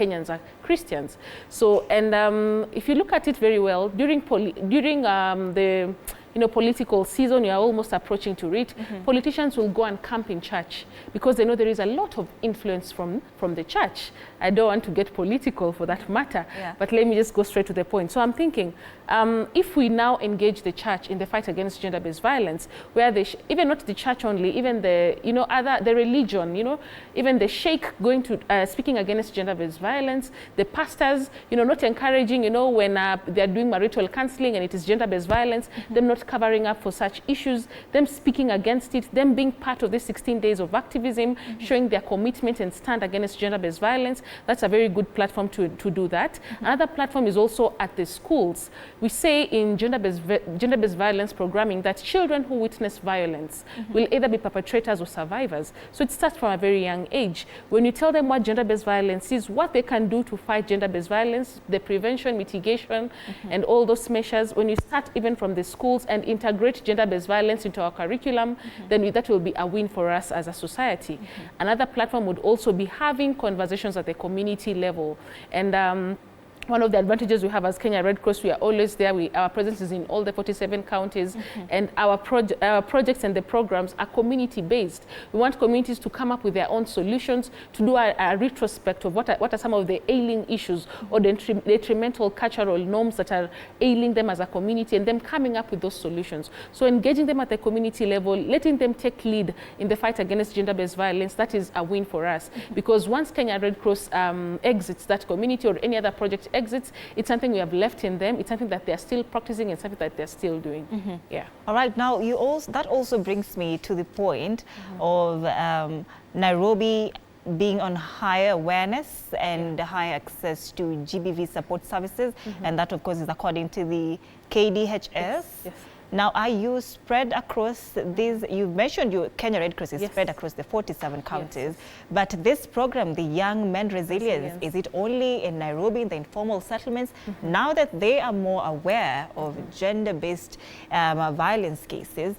Kenyans are Christians. So, and if you look at it very well, during the political season, you are almost approaching to it, politicians will go and camp in church because they know there is a lot of influence from the church. I don't want to get political for that matter, but let me just go straight to the point. So I'm thinking, if we now engage the church in the fight against gender-based violence, where they even not the church only, even the the religion, even the sheikh going to speaking against gender-based violence, the pastors, not encouraging, when they are doing marital counseling and it is gender-based violence, them not covering up for such issues, them speaking against it, them being part of the 16 days of activism, showing their commitment and stand against gender-based violence. That's a very good platform to do that. Another platform is also at the schools. We say in gender-based violence programming that children who witness violence will either be perpetrators or survivors. So it starts from a very young age. When you tell them what gender-based violence is, what they can do to fight gender-based violence, the prevention, mitigation, and all those measures, when you start even from the schools and integrate gender-based violence into our curriculum, then that will be a win for us as a society. Another platform would also be having conversations at the community level. And one of the advantages we have as Kenya Red Cross, we are always there. Our presence is in all the 47 counties, and our projects and the programs are community-based. We want communities to come up with their own solutions, to do a retrospect of what are some of the ailing issues or the detrimental cultural norms that are ailing them as a community, and them coming up with those solutions. So engaging them at the community level, letting them take lead in the fight against gender-based violence, that is a win for us. Because once Kenya Red Cross exits that community or any other project exits, it's something we have left in them. It's something that they're still practicing and something that they're still doing. Yeah. All right. Now, that also brings me to the point of Nairobi being on higher awareness and higher access to GBV support services. And that, of course, is according to the KDHS. Yes. Now, are you spread across these? You mentioned Kenya Red Cross is spread across the 47 counties, but this program, the Young Men Resilience, is it only in Nairobi, in the informal settlements? Now that they are more aware of gender-based violence cases,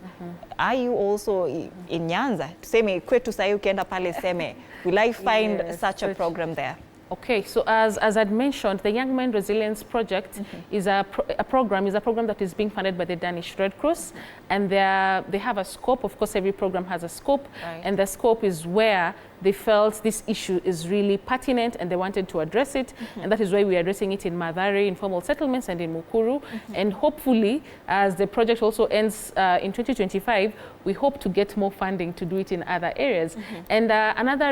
are you also in Nyanza? Tuseme kwetu sahi ukienda pale seme, will I find such a program there? Okay, so as I'd mentioned, the Young Men Resilience Project is a program that is being funded by the Danish Red Cross, and they have a scope. Of course, every program has a scope, and the scope is where they felt this issue is really pertinent and they wanted to address it, and that is why we are addressing it in Mathare, informal settlements, and in Mukuru. And hopefully, as the project also ends in 2025, we hope to get more funding to do it in other areas. And another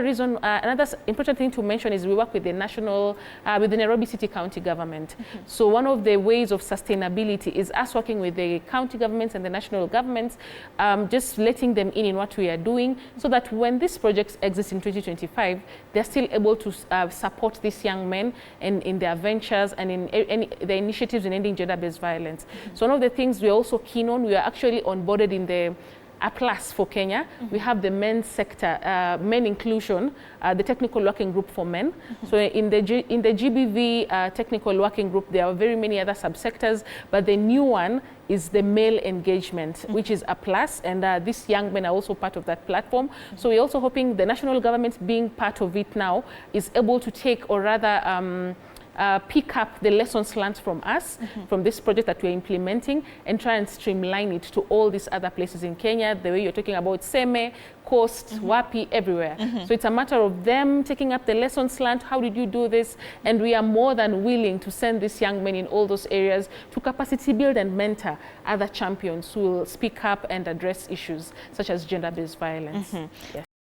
important thing to mention is we work with the Nairobi City County government. So one of the ways of sustainability is us working with the county governments and the national governments, just letting them in what we are doing, so that when this project exists in 2025, they're still able to support these young men in their ventures and in the initiatives in ending gender-based violence. So one of the things we're also keen on, we are actually onboarded in the plus for Kenya. We have the men's sector, men inclusion, the technical working group for men. So in the GBV technical working group, there are very many other subsectors, but the new one is the male engagement, which is a plus, and these young men are also part of that platform. So we're also hoping the national government, being part of it now, is able to take, or rather pick up the lessons learned from us, from this project that we're implementing, and try and streamline it to all these other places in Kenya, the way you're talking about Seme, Coast, Wapi, everywhere. So it's a matter of them taking up the lessons learned. How did you do this? And we are more than willing to send these young men in all those areas to capacity build and mentor other champions who will speak up and address issues such as gender-based violence. Yes.